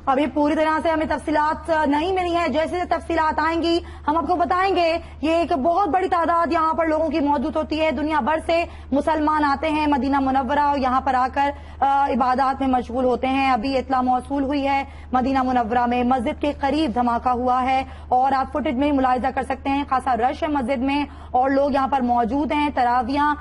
अभी पूरी तरह से हमें तफसीलात नहीं मिली हैं। जैसे तफसीलात आएंगी हम आपको बताएंगे। ये एक बहुत बड़ी तादाद यहाँ पर लोगों की मौजूद होती है। दुनिया भर से मुसलमान आते हैं मदीना मुनव्वरा और यहाँ पर आकर इबादत में मशगूल होते हैं। अभी इत्ला मौसूल हुई है मदीना मुनव्वरा में मस्जिद के करीब धमाका हुआ है और आप फुटेज में मुलाहिजा कर सकते हैं। खासा रश है मस्जिद में और लोग यहाँ पर मौजूद हैं। तरावियां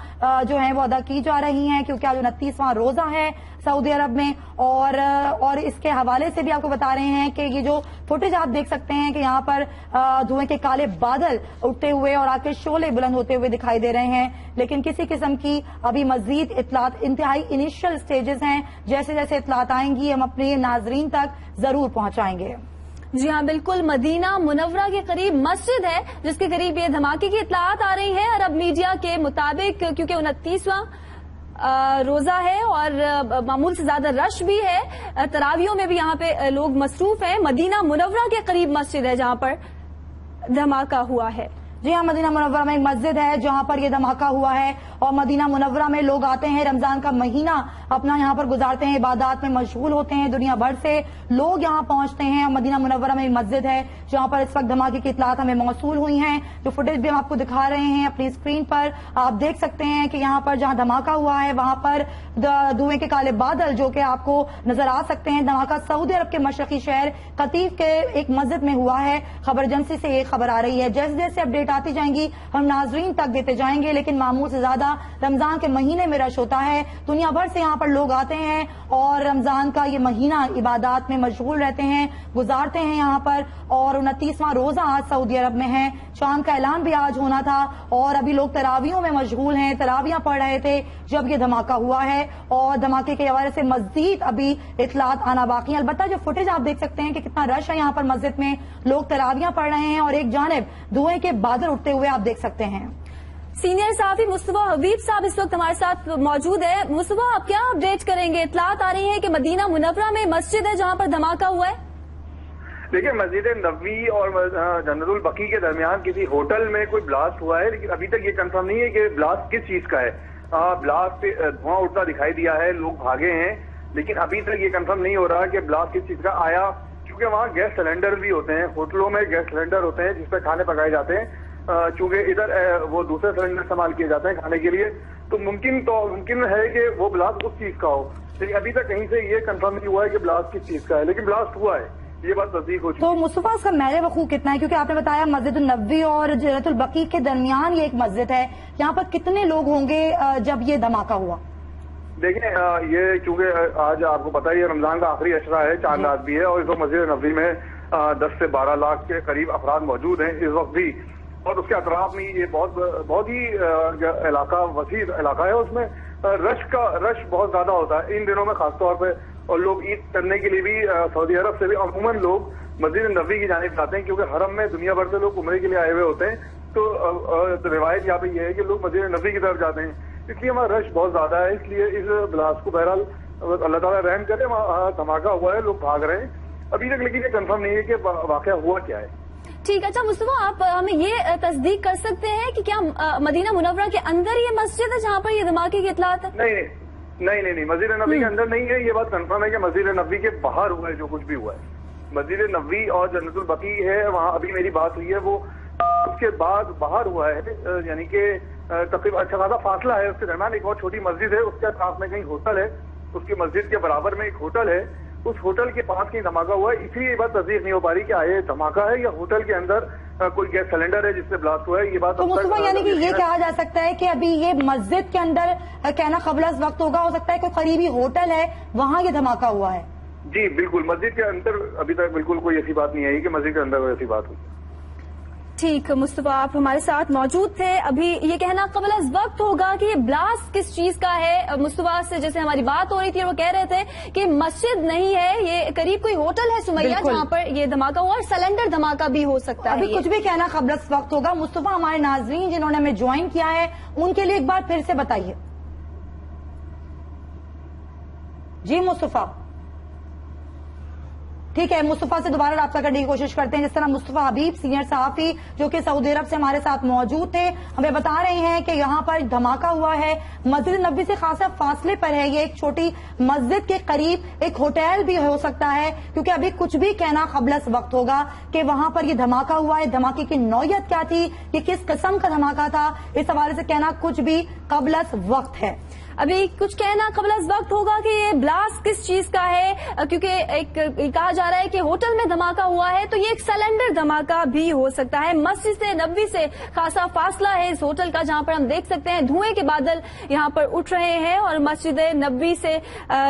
जो हैं वो अदा की जा रही हैं क्योंकि आज 29वां रोजा है सऊदी अरब में। और इसके हवाले से भी आपको बता रहे हैं कि ये जो फुटेज आप देख सकते हैं कि यहाँ पर धुएं के काले बादल उठते हुए और आके शोले बुलंद होते हुए दिखाई दे रहे हैं, लेकिन किसी किस्म की अभी मजीद इत्तलात इंतहाई इनिशियल स्टेजेस हैं। जैसे जैसे इत्तलात आएंगी हम अपने नाजरीन तक जरूर पहुंचाएंगे। जी हाँ, बिल्कुल। मदीना मुनव्वरा के करीब मस्जिद है जिसके करीब ये धमाके की इत्तलात आ रही है। अरब मीडिया के मुताबिक क्योंकि 29वां रोजा है और मामूल से ज्यादा रश भी है, तरावियों में भी यहाँ पे लोग मसरूफ हैं। मदीना मुनव्वरा के करीब मस्जिद है जहाँ पर धमाका हुआ है। जी हाँ, मदीना मुनव्वरा में एक मस्जिद है जहाँ पर ये धमाका हुआ है और मदीना मुनव्वरा में लोग आते हैं, रमजान का महीना अपना यहाँ पर गुजारते हैं, इबादत में मशगूल होते हैं। दुनिया भर से लोग यहाँ पहुंचते हैं। मदीना मुनव्वरा में एक मस्जिद है जहाँ पर इस वक्त धमाके की इत्तलात हमें मौसूल हुई हैं। जो फुटेज भी हम आपको दिखा रहे हैं अपनी स्क्रीन पर आप देख सकते हैं कि यहाँ पर जहाँ धमाका हुआ है वहाँ पर धुएं के काले बादल जो कि आपको नजर आ सकते हैं। धमाका सऊदी अरब के मशरकी शहर कतीफ के एक मस्जिद में हुआ है। खबर एजेंसी से ये खबर आ रही है। जैसे जैसे अपडेट आती जाएंगी हम नाजरीन तक देते जाएंगे, लेकिन मामूल से ज्यादा रमजान के महीने में रश होता है। दुनिया भर से यहाँ पर लोग आते हैं और रमजान का ये महीना इबादत में मशगूल रहते हैं, गुजारते हैं यहाँ पर। और 29वां रोजा आज सऊदी अरब में है। चांद का ऐलान भी आज होना था और अभी लोग तरावियों में मशगूल हैं, तरावियां पढ़ रहे थे जब ये धमाका हुआ है और धमाके के हवाले से मजीद अभी इत्तलात आना बाकी है। अलबत्ता जो फुटेज आप देख सकते हैं कि कितना रश है यहाँ पर मस्जिद में, लोग तरावियां पढ़ रहे हैं और एक जानिब धुएं के बादल उठते हुए आप देख सकते हैं। सीनियर सहाफी मुस्तफा हबीब साहब इस वक्त हमारे साथ मौजूद है। मुस्तफा, आप क्या अपडेट करेंगे? इत्तलात आ रही है कि मदीना मुनव्वरा में मस्जिद है जहाँ पर धमाका हुआ है। देखिए, मस्जिद नबवी और जन्नतुल बकी के दरमियान किसी होटल में कोई ब्लास्ट हुआ है, लेकिन अभी तक ये कंफर्म नहीं है कि ब्लास्ट किस चीज का है। ब्लास्ट धुआं उठता दिखाई दिया है, लोग भागे हैं, लेकिन अभी तक ये कंफर्म नहीं हो रहा कि ब्लास्ट किस चीज का आया, क्योंकि वहाँ गैस सिलेंडर भी होते हैं, होटलों में गैस सिलेंडर होते हैं जिसपे खाने पकाए जाते हैं। चूंकि इधर वो दूसरे सिलेंडर इस्तेमाल किए जाते हैं खाने के लिए, तो मुमकिन है कि वो ब्लास्ट उस चीज का हो, लेकिन अभी तक कहीं से ये कंफर्म नहीं हुआ है कि ब्लास्ट किस चीज का है, लेकिन ब्लास्ट हुआ है, ये बात तस्दीक हो चुकी है। तो मुस्तफा, इसका महल वकूअ कितना है? क्योंकि आपने बताया मस्जिद नबवी और जन्नतुल बकी के दरमियान ये एक मस्जिद है, यहाँ पर कितने लोग होंगे जब ये धमाका हुआ? देखिए, ये चूंकि आज आपको पता ही है रमजान का आखिरी अशरा है, चांद रात भी है और इस वक्त मस्जिद नबवी में 10 से 12 लाख के करीब अफराद मौजूद हैं इस वक्त भी, और उसके अतराफ में ये बहुत ही इलाका वसी इलाका है, उसमें रश बहुत ज्यादा होता है इन दिनों में खासतौर पे। और लोग ईद करने के लिए भी सऊदी अरब से भी अमूमन लोग मस्जिद नबवी की जानिब जाते हैं, क्योंकि हरम में दुनिया भर से लोग उम्रे के लिए आए हुए होते हैं। तो रिवायत यहाँ पे ये है कि लोग मस्जिद नबवी की तरफ जाते हैं, इसलिए वहाँ रश बहुत ज्यादा है। इसलिए इस ब्लास्ट को बहरहाल अल्लाह ताला रहम करे, वहाँ धमाका हुआ है, लोग भाग रहे हैं अभी तक, लेकिन ये कंफर्म नहीं है कि वाकया हुआ क्या है। ठीक है। अच्छा मुस्तफा, आप हमें ये तस्दीक कर सकते हैं कि क्या मदीना मुनव्वरा के अंदर ये मस्जिद है जहाँ पर ये धमाके की इत्तलात है? नहीं, मस्जिद नबवी के अंदर नहीं है। ये बात कंफर्म है कि मस्जिद नबवी के बाहर हुआ है जो कुछ भी हुआ है। मस्जिद नबवी और जन्नतुल बकी है, वहाँ अभी मेरी बात हुई है, वो उसके बाद बाहर हुआ है, यानी कि तकरीबन अच्छा खासा फासला है उसके दरमियान। एक और छोटी मस्जिद है, उसके साथ में कहीं होटल है, उसकी मस्जिद के बराबर में एक होटल है, उस होटल के पास कहीं धमाका हुआ है। इसलिए ये बात तस्दीक नहीं हो पा रही कि आए धमाका है या होटल के अंदर कोई गैस सिलेंडर है जिससे ब्लास्ट हुआ है। ये बात तो मुस्तफा, यानी कि ये कहा जा सकता है कि अभी ये मस्जिद के अंदर कहना क़ब्ल वक्त होगा, हो सकता है कोई करीबी होटल है वहाँ ये धमाका हुआ है। जी बिल्कुल, मस्जिद के अंदर अभी तक बिल्कुल कोई ऐसी बात नहीं आई कि मस्जिद के अंदर कोई ऐसी बात हुई। ठीक मुस्तफा, आप हमारे साथ मौजूद थे। अभी ये कहना क़ब्ल अज़ वक्त होगा कि ये ब्लास्ट किस चीज का है। मुस्तफा से जैसे हमारी बात हो रही थी, वो कह रहे थे कि मस्जिद नहीं है, ये करीब कोई होटल है सुमैया जहाँ पर ये धमाका हुआ, और सिलेंडर धमाका भी हो सकता है। अभी कुछ भी कहना क़ब्ल अज़ वक्त होगा। मुस्तफा, हमारे नाज़रीन जिन्होंने हमें ज्वाइन किया है उनके लिए एक बार फिर से बताइए। जी मुस्तफा, ठीक है, मुस्तफा से दोबारा रब्ता करने की कोशिश करते हैं। जिस तरह मुस्तफा हबीब सीनियर सहाफी जो कि सऊदी अरब से हमारे साथ मौजूद थे, हमें बता रहे हैं कि यहाँ पर धमाका हुआ है, मस्जिद नबवी से खासा फासले पर है, ये एक छोटी मस्जिद के करीब एक होटल भी हो सकता है, क्योंकि अभी कुछ भी कहना क़ब्ल वक्त होगा कि वहां पर ये धमाका हुआ है। धमाके की नौयत क्या थी, ये किस किस्म का धमाका था, इस हवाले से कहना कुछ भी क़ब्ल वक्त है। अभी कुछ कहना क़ब्ल वक्त होगा कि ये ब्लास्ट किस चीज का है, क्योंकि एक कहा जा रहा है कि होटल में धमाका हुआ है, तो ये एक सिलेंडर धमाका भी हो सकता है। मस्जिद नबवी से खासा फासला है इस होटल का, जहां पर हम देख सकते हैं धुएं के बादल यहां पर उठ रहे हैं और मस्जिद नबवी से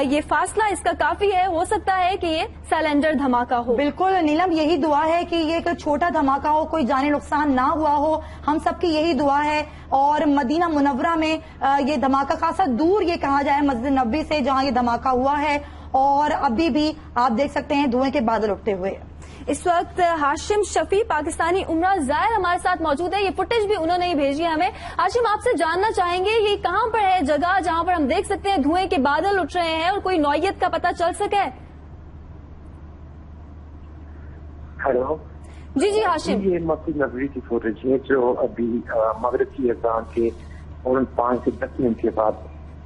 ये फासला इसका काफी है। हो सकता है कि ये सिलेंडर धमाका हो। बिल्कुल नीलम, यही दुआ है कि ये एक छोटा धमाका हो, कोई जानी नुकसान ना हुआ हो, हम सबकी यही दुआ है। और मदीना मुनव्वरा में ये धमाका खासा दूर ये कहा जाए मस्जिद नबवी से जहां ये धमाका हुआ है, और अभी भी आप देख सकते हैं धुएं के बादल उठते हुए। इस वक्त हाशिम शफी पाकिस्तानी उम्रा ज़ाहिर हमारे साथ मौजूद है, ये फुटेज भी उन्होंने ही भेजी है हमें। हाशिम, आपसे जानना चाहेंगे ये कहां पर है जगह जहां पर हम देख सकते हैं धुएं के बादल उठ रहे हैं और कोई नौयत का पता चल सके? हेलो जी जी हाशिम। ये मस्जिद नबवी की फुटेज है जो अभी मगरिब की अज़ान के 5 से 10 मिनट के बाद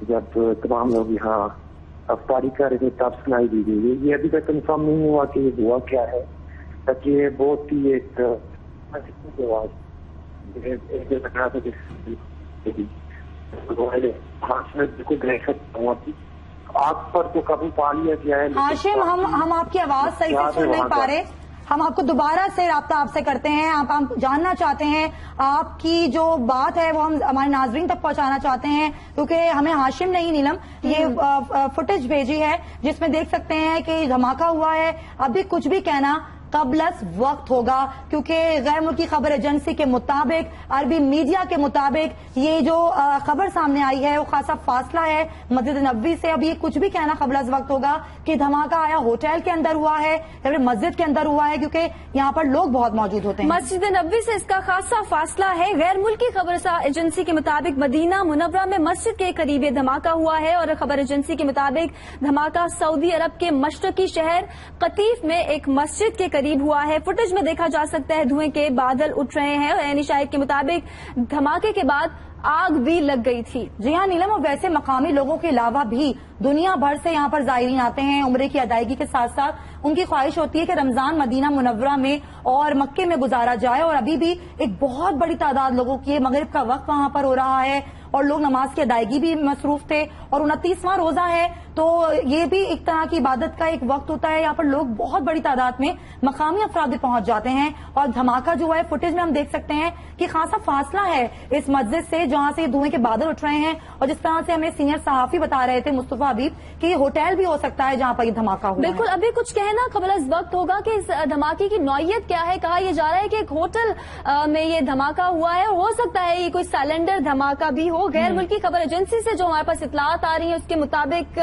जब तमाम लोग यहाँ अफ्तारी कर रहे थे तब सुनाई दी गई है। ये अभी तक कंफर्म नहीं हुआ कि ये हुआ क्या है, ताकि ये बहुत ही एक आवाज बिल्कुल देख सकता हूँ। आग पर तो काबू पा लिया गया है। हाशिम, हम आपकी आवाज सही से सुन नहीं पा रहे, हम आपको दोबारा से राब्ता आपसे करते हैं। आप जानना चाहते हैं, आपकी जो बात है वो हम हमारे नाजरीन तक पहुंचाना चाहते हैं, क्योंकि हमें हाशिम नहीं नीलम ये फुटेज भेजी है जिसमें देख सकते हैं कि धमाका हुआ है। अभी कुछ भी कहना क़ब्ल वक्त होगा, क्योंकि गैर मुल्की खबर एजेंसी के मुताबिक, अरबी मीडिया के मुताबिक ये जो खबर सामने आई है वो खासा फासला है मस्जिद नबवी से। अब ये कुछ भी कहना क़ब्ल वक्त होगा कि धमाका आया होटल के अंदर हुआ है या फिर मस्जिद के अंदर हुआ है, क्योंकि यहाँ पर लोग बहुत मौजूद होते हैं। मस्जिद नबवी से इसका खासा फासला है। गैर मुल्की खबर एजेंसी के मुताबिक मदीना मुनव्वरा में मस्जिद के करीब ये धमाका हुआ है और खबर एजेंसी के मुताबिक धमाका सऊदी अरब के मशरकी शहर कतीफ में एक मस्जिद के करीब हुआ है। फुटेज में देखा जा सकता है धुएं के बादल उठ रहे हैं और एनी शाहिद के मुताबिक धमाके के बाद आग भी लग गई थी। जी हाँ नीलम, और वैसे मकामी लोगों के अलावा भी दुनिया भर से यहाँ पर ज़ायरीन आते हैं उम्रे की अदायगी के साथ साथ। उनकी ख्वाहिश होती है कि रमजान मदीना मुनव्वरा में और मक्के में गुजारा जाए, और अभी भी एक बहुत बड़ी तादाद लोगों की मगरिब का वक्त वहां पर हो रहा है और लोग नमाज की अदायगी भी मसरूफ थे, और 29वां रोजा है, तो ये भी एक तरह की इबादत का एक वक्त होता है। यहाँ पर लोग बहुत बड़ी तादाद में मकामी अफराद भी पहुंच जाते हैं, और धमाका जो है फुटेज में हम देख सकते हैं कि खासा फासला है इस मस्जिद से जहां से धुएं के बादल उठ रहे हैं। और जिस तरह से हमें सीनियर सहाफी बता रहे थे मुस्तफा हबीब कि ये होटल भी हो सकता है जहां पर ये धमाका हुआ। बिल्कुल, अभी कुछ कहना क़ब्ल वक्त होगा कि इस धमाके की नौयत क्या है। कहा यह जा रहा है कि एक होटल में ये धमाका हुआ है, हो सकता है ये कोई सिलेंडर धमाका भी हो। गैर मुल्की खबर एजेंसी से जो हमारे पास इत्तलात आ रही है उसके मुताबिक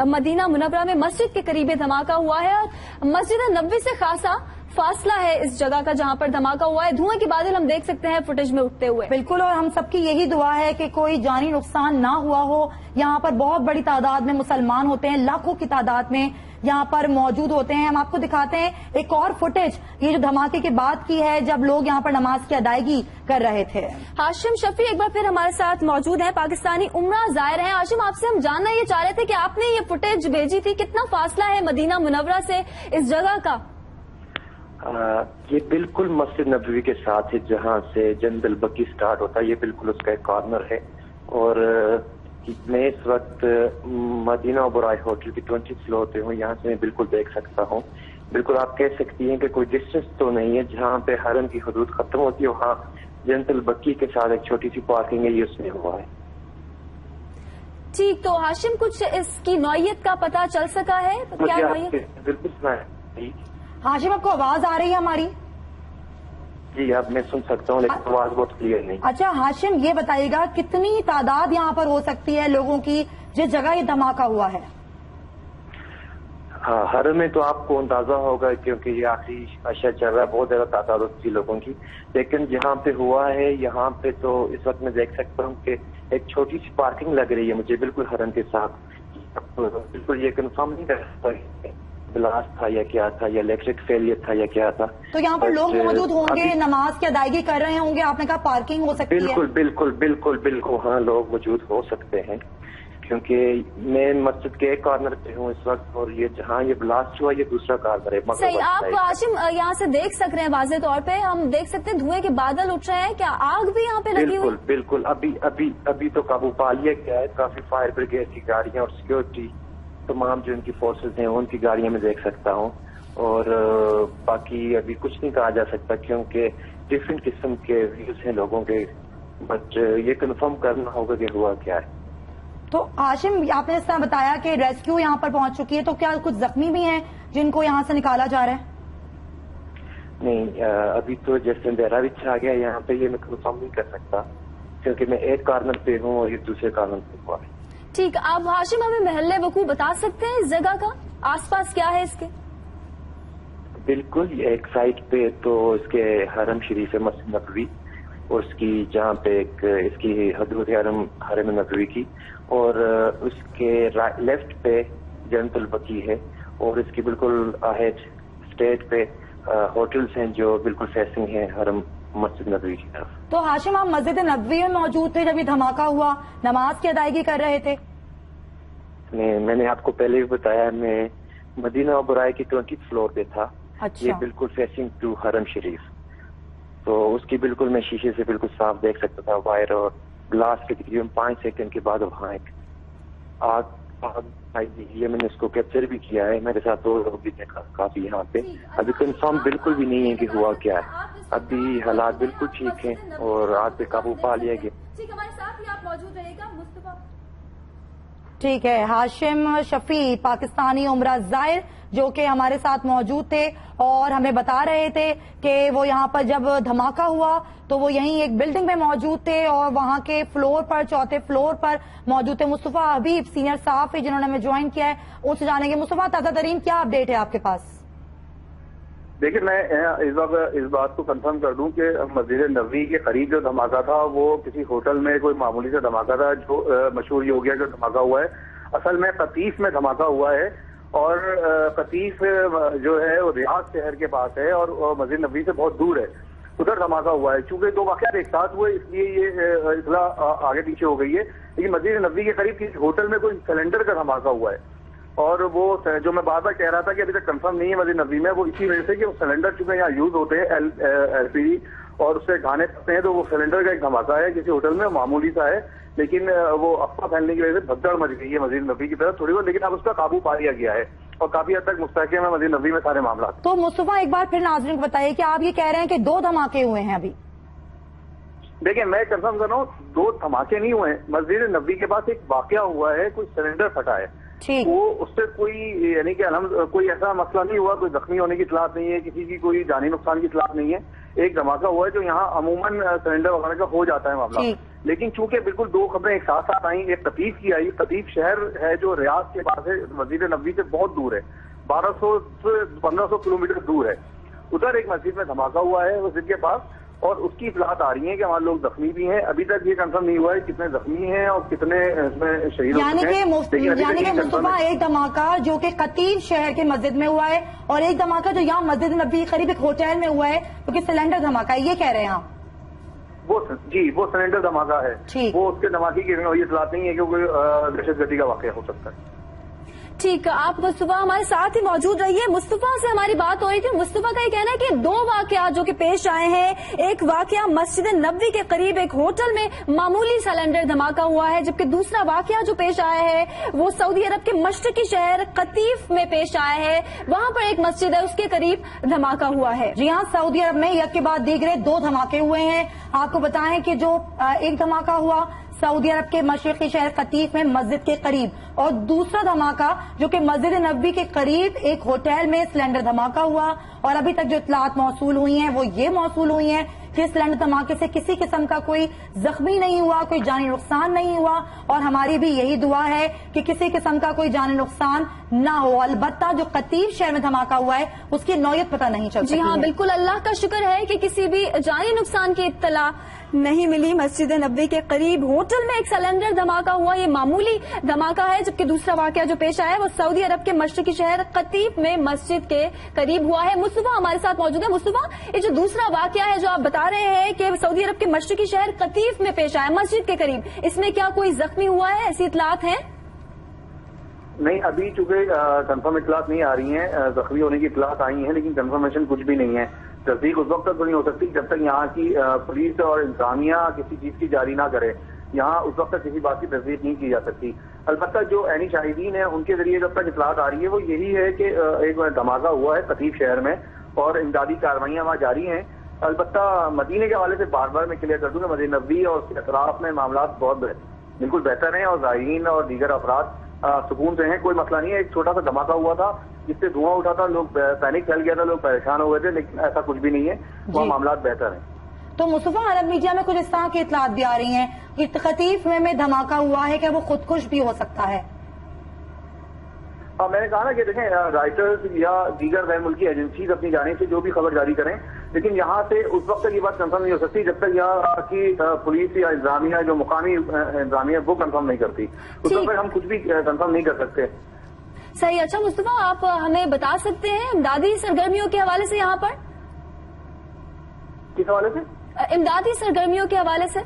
मदीना मुनव्वरा में मस्जिद के करीब ये धमाका हुआ है और मस्जिद नबवी से खासा फासला है इस जगह का जहां पर धमाका हुआ है। धुएं के बादल हम देख सकते हैं फुटेज में उठते हुए। बिल्कुल, और हम सबकी यही दुआ है कि कोई जानी नुकसान ना हुआ हो। यहाँ पर बहुत बड़ी तादाद में मुसलमान होते हैं, लाखों की तादाद में यहाँ पर मौजूद होते हैं। हम आपको दिखाते हैं एक और फुटेज, ये जो धमाके के बाद की है जब लोग यहाँ पर नमाज की अदायगी कर रहे थे। हाशिम शफी एक बार फिर हमारे साथ मौजूद है, पाकिस्तानी उम्रा ज़ाहिर हैं। हाशिम, आपसे हम जानना ये चाह रहे थे कि आपने ये फुटेज भेजी थी, कितना फासला है मदीना मुनव्वरा से इस जगह का? ये बिल्कुल मस्जिद नबवी के साथ है जहाँ से जंदल बकी स्टार्ट होता है, ये बिल्कुल उसका एक कॉर्नर है। और मैं इस वक्त मदीना बुराई होटल की 20 फ्लोर पे हूँ, यहाँ से मैं बिल्कुल देख सकता हूँ। बिल्कुल आप कह सकती हैं कि कोई डिस्टेंस तो नहीं है, जहाँ पे हरम की हदूद खत्म होती है वहाँ जंदल बकी के साथ एक छोटी सी पार्किंग है, ये उसमें हुआ है। ठीक, तो हाशिम कुछ इसकी नौयत का पता चल सका है? क्या नौयत? बिल्कुल सुना है। हाशिम, आपको आवाज आ रही है हमारी? जी, अब मैं सुन सकता हूँ लेकिन आवाज बहुत क्लियर नहीं। अच्छा हाशिम, ये बताइएगा कितनी तादाद यहाँ पर हो सकती है लोगों की जिस जगह ये धमाका हुआ है? हाँ, हर में तो आपको अंदाजा होगा क्योंकि ये आखिरी अशा चल रहा है, बहुत ज्यादा तादाद होती है लोगों की। लेकिन जहाँ पे हुआ है यहाँ पे तो इस वक्त मैं देख सकता हूँ कि एक छोटी सी पार्किंग लग रही है मुझे बिल्कुल हरम के साथ। बिल्कुल ये कंफर्म नहीं कर सकता ब्लास्ट था या क्या था, या इलेक्ट्रिक फेलियर था या क्या था। तो यहाँ पर लोग मौजूद होंगे, नमाज की अदायगी कर रहे होंगे, आपने कहा पार्किंग हो सकती है। बिल्कुल बिल्कुल बिल्कुल बिल्कुल, हाँ लोग मौजूद हो सकते हैं, क्योंकि मैं मस्जिद के एक कॉर्नर पे हूँ इस वक्त, और ये जहाँ ये ब्लास्ट हुआ ये दूसरा कॉर्नर है। सही, आप हाशिम यहाँ से देख सक रहे हैं, वाज़े तौर पे हम देख सकते हैं धुएं के बादल उठ रहे हैं, क्या आग भी यहाँ पे लगी हुई? बिल्कुल बिल्कुल, अभी तो काबू पा लिया गया है। काफी फायर ब्रिगेड की गाड़ियाँ और सिक्योरिटी तमाम जो इनकी फोर्सेज हैं उनकी गाड़ियाँ में देख सकता हूँ, और बाकी अभी कुछ नहीं कहा जा सकता क्योंकि डिफरेंट किस्म के व्यूज हैं लोगों के, बट ये कंफर्म करना होगा कि हुआ क्या है। तो हाशिम, आपने इस तरह बताया कि रेस्क्यू यहाँ पर पहुंच चुकी है, तो क्या कुछ जख्मी भी हैं जिनको यहाँ से निकाला जा रहा है? नहीं, अभी तो जैसे अंधेरा भी छा गया यहाँ पे, ये मैं कंफर्म नहीं कर सकता क्योंकि मैं एक कॉर्नर पे हूँ और ये दूसरे कॉर्नर पे हुआ है। ठीक, आप हाशिम हमें महल्ले वकू बता सकते हैं इस जगह का, आसपास क्या है इसके? बिल्कुल, एक साइड पे तो इसके हरम शरीफ है, मस्जिद नबवी, और उसकी जहाँ पे एक इसकी हदूद हरम नबवी की, और उसके लेफ्ट पे जन्नतुल बकी है, और इसकी बिल्कुल अहेड स्टेट पे होटल्स हैं जो बिल्कुल फेसिंग हैं हरम मस्जिद नबवी की तरफ। तो हाशिम, आप मस्जिद नबवी में मौजूद थे जब ये धमाका हुआ, नमाज की अदायगी कर रहे थे? मैंने आपको पहले भी बताया, मैं मदीना बुराई की 20th फ्लोर पे था। अच्छा। ये बिल्कुल फेसिंग टू हरम शरीफ, तो उसकी बिल्कुल मैं शीशे से बिल्कुल साफ देख सकता था वायर, और ब्लास्ट के तकरीबन 5 सेकंड के बाद वहाँ एक आग आई थी। ये मैंने इसको कैप्चर भी किया है, मेरे साथ 2 लोग भी थे काफी यहाँ पे। अभी कंफर्म बिल्कुल भी नहीं है कि हुआ क्या है, अभी हालात बिल्कुल ठीक हैं और आग पे काबू पा लिया गया। ठीक, हमारे साथ ही आप मौजूद रहेगा मुस्तफा। ठीक है, हाशिम शफी पाकिस्तानी उम्रा ज़ाहिर जो कि हमारे साथ मौजूद थे और हमें बता रहे थे कि वो यहाँ पर जब धमाका हुआ तो वो यहीं एक बिल्डिंग में मौजूद थे और वहाँ के फ्लोर पर, 4थे फ्लोर पर मौजूद थे। मुस्तफा हबीब सीनियर सहाफ़ी जिन्होंने हमें ज्वाइन किया है, उनसे जानेंगे। मुस्तफा, ताज़ा तरीन क्या अपडेट है आपके पास? देखिए, मैं इस बात को कंफर्म कर दूं कि मस्जिद नबवी के करीब जो धमाका था वो किसी होटल में कोई मामूली सा धमाका था, जो मशहूर ये हो गया जो धमाका हुआ है असल में कतीफ में धमाका हुआ है, और कतीफ जो है वो रियाद शहर के पास है और मस्जिद नबवी से बहुत दूर है, उधर धमाका हुआ है। चूंकि 2 वाक़यात एक साथ हुए इसलिए ये इतला आगे पीछे हो गई है, लेकिन मस्जिद नबवी के करीब किसी होटल में कोई सिलेंडर का धमाका हुआ है, और वो जो मैं बार बार कह रहा था कि अभी तक कंफर्म नहीं है मस्जिद नबवी में, वो इसी वजह से कि वो सिलेंडर चूंकि यहाँ यूज होते हैं LPG और उससे खाने पकते हैं, तो वो सिलेंडर का एक धमाका है किसी होटल में, मामूली सा है, लेकिन वो अफवाह फैलने की वजह से भगदड़ मच गई है मस्जिद नबवी की तरफ थोड़ी बहुत, लेकिन अब उसका काबू पा लिया गया है और काफी हद तक मुस्तहकम है मस्जिद नबवी में सारे मामला। तो मुस्तफा, एक बार फिर नाज़रीन को बताइए कि आप ये कह रहे हैं कि 2 धमाके हुए हैं अभी? देखिए, मैं कंफर्म कर रहा हूँ 2 धमाके नहीं हुए हैं, मस्जिद नबवी के पास एक वाकया हुआ है, कोई सिलेंडर फटा है, वो उससे कोई यानी कि कोई ऐसा मसला नहीं हुआ, कोई जख्मी होने की इतलात नहीं है, किसी की कोई जानी नुकसान की इतलात नहीं है। एक धमाका हुआ है जो यहाँ अमूमन सिलेंडर वगैरह का हो जाता है मामला, लेकिन चूंकि बिल्कुल 2 खबरें एक साथ साथ आई, एक कतीफ की आई। कतीफ शहर है जो रियाद के पास है, मस्जिद नबवी से बहुत दूर है, 1200 से 1500 किलोमीटर दूर है, उधर एक मस्जिद में धमाका हुआ है मस्जिद के पास, और उसकी इतलात आ रही है कि हमारे लोग जख्मी भी हैं। अभी तक ये कंफर्म नहीं हुआ है कितने जख्मी हैं और कितने इसमें शहीद हो चुके हैं। यानी कि मुस्तफा, एक धमाका जो कि कतीफ शहर के मस्जिद में हुआ है और एक धमाका जो यहाँ मस्जिद नबी करीब एक होटल में हुआ है, क्योंकि सिलेंडर धमाका है, ये कह रहे हैं आप? वो सिलेंडर धमाका है, वो उसके धमाके की इतलात नहीं है कि कोई दहशतगर्दी का वाकया हो सकता है। ठीक, आप मुस्तफा हमारे साथ ही मौजूद रहिए। मुस्तफा से हमारी बात हो रही थी, मुस्तफा का ये कहना है कि 2 वाकयात जो कि पेश आए हैं, एक वाकया मस्जिद नबवी के करीब एक होटल में मामूली सिलेंडर धमाका हुआ है, जबकि दूसरा वाकया जो पेश आया है वो सऊदी अरब के मशरकी शहर कतीफ में पेश आया है, वहां पर एक मस्जिद है उसके करीब धमाका हुआ है। जी हाँ, सऊदी अरब में एक के बाद दीगरे 2 धमाके हुए हैं। आपको बताएं कि जो एक धमाका हुआ सऊदी अरब के मशरकी शहर कतीफ में मस्जिद के करीब, और दूसरा धमाका जो कि मस्जिद नबवी के करीब एक होटल में सिलेंडर धमाका हुआ, और अभी तक जो इतलात मौसूल हुई हैं वो ये मौसूल हुई हैं कि सिलेंडर धमाके से किसी किस्म का कोई जख्मी नहीं हुआ, कोई जानी नुकसान नहीं हुआ, और हमारी भी यही दुआ है कि किसी किस्म का कोई जानी नुकसान ना हो। अलबत्ता जो कतीफ शहर में धमाका हुआ है उसकी नौयत पता नहीं चल सकी जी हाँ, है। बिल्कुल अल्लाह का शुक्र है कि किसी भी जानी नुकसान की इत्तला नहीं मिली। मस्जिद नबवी के करीब होटल में एक सिलेंडर धमाका हुआ, ये मामूली धमाका है, जबकि दूसरा वाकया जो पेश आया है वो सऊदी अरब के मशरकी शहर कतीफ में मस्जिद के करीब हुआ है। मुस्तफा हमारे साथ मौजूद है। मुस्तफा, ये जो दूसरा वाकया है जो आप बता रहे हैं कि सऊदी अरब के मशरकी शहर कतीफ में पेश आया मस्जिद के करीब, इसमें क्या कोई जख्मी हुआ है, ऐसी इतलात है? नहीं, अभी चूंकि कंफर्म इतलात नहीं आ रही हैं, जख्मी होने की इतलात आई हैं, लेकिन कंफर्मेशन कुछ भी नहीं है। तस्दीक उस वक्त तक तो नहीं हो सकती जब तक यहाँ की पुलिस और इंतजामिया किसी चीज की जारी ना करे। यहाँ उस वक्त तक किसी बात की तस्दीक नहीं की जा सकती। अलबत्ता जो ऐनी शाहिदीन है उनके जरिए जब तक इतलात आ रही है वो यही है कि एक धमाका हुआ है कतीफ शहर में और इमदादी कार्रवाइयाँ वहाँ जारी हैं। अलबत्ता मदीने के हवाले से बार बार मैं क्लियर कर दूंगा, मदीना नबवी और उसके अतराफ में मामला बहुत बिल्कुल बेहतर हैं और ज़ायरीन और दीगर अफराद सुकून से हैं, कोई मसला नहीं है। एक छोटा सा धमाका हुआ था जिससे धुआं उठा था, लोग पैनिक फैल गया था, लोग परेशान हो गए थे, लेकिन ऐसा कुछ भी नहीं है, वहाँ मामला बेहतर हैं। तो मुस्तफा, अरब मीडिया में कुछ इस तरह की इतलात भी आ रही हैं कि कतीफ में धमाका हुआ है, क्या वो खुदकुश भी हो सकता है? मैंने कहा ना कि देखें, राइटर्स या दीगर गैर मुल्की एजेंसीज अपनी जाने से जो भी खबर जारी करें, लेकिन यहाँ से उस वक्त तक ये बात कंफर्म नहीं हो सकती जब तक यहाँ की पुलिस या इंतजामिया जो मुकामी इंतजामिया वो कंफर्म नहीं करती, उस वक्त हम कुछ भी कंफर्म नहीं कर सकते। सही। अच्छा मुस्तफा, आप हमें बता सकते हैं इमदादी सरगर्मियों के हवाले से यहाँ पर? किस हवाले से? इमदादी सरगर्मियों के हवाले से।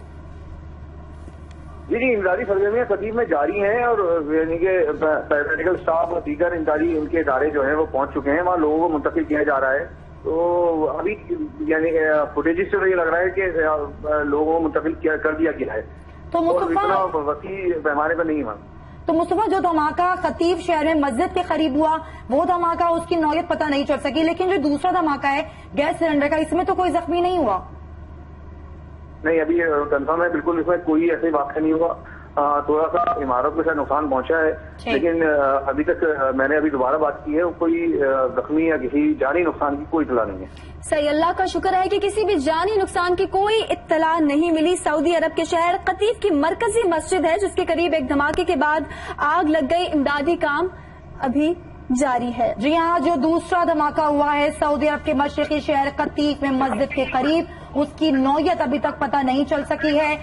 जी, इमदादी सरगर्मियां कतीफ में जारी हैं और यानी कि पैरामेडिकल स्टाफ और दीगर इमदादी उनके इदारे जो हैं वो पहुंच चुके हैं, वहाँ लोगों को मुंतकिल किया जा रहा है। तो अभी यानी फुटेज से ये लग रहा है कि लोगों को मुंतकिल कर दिया गया है, तो इतना वसी पैमाने पर नहीं हुआ। तो मुस्तफा, जो धमाका कतीफ शहर में मस्जिद के करीब हुआ वो धमाका, उसकी नौयत पता नहीं चल सकी, लेकिन जो दूसरा धमाका है गैस सिलेंडर का, इसमें तो कोई जख्मी नहीं हुआ? नहीं, अभी कंफर्म है बिल्कुल, इसमें कोई ऐसे वाक़या नहीं हुआ। थोड़ा सा इमारत को शायद नुकसान पहुंचा है, लेकिन अभी तक मैंने अभी दोबारा बात की है, कोई जख्मी या किसी जानी नुकसान की कोई इत्तला नहीं है। सही, अल्लाह का शुक्र है कि किसी भी जानी नुकसान की कोई इत्तला नहीं मिली। सऊदी अरब के शहर कतीफ की मरकजी मस्जिद है जिसके करीब एक धमाके के बाद आग लग गई, इमदादी काम अभी जारी है। जी हाँ, जो दूसरा धमाका हुआ है सऊदी अरब के मशरकी शहर कतीफ में मस्जिद के करीब, उसकी नौयत अभी तक पता नहीं चल सकी है।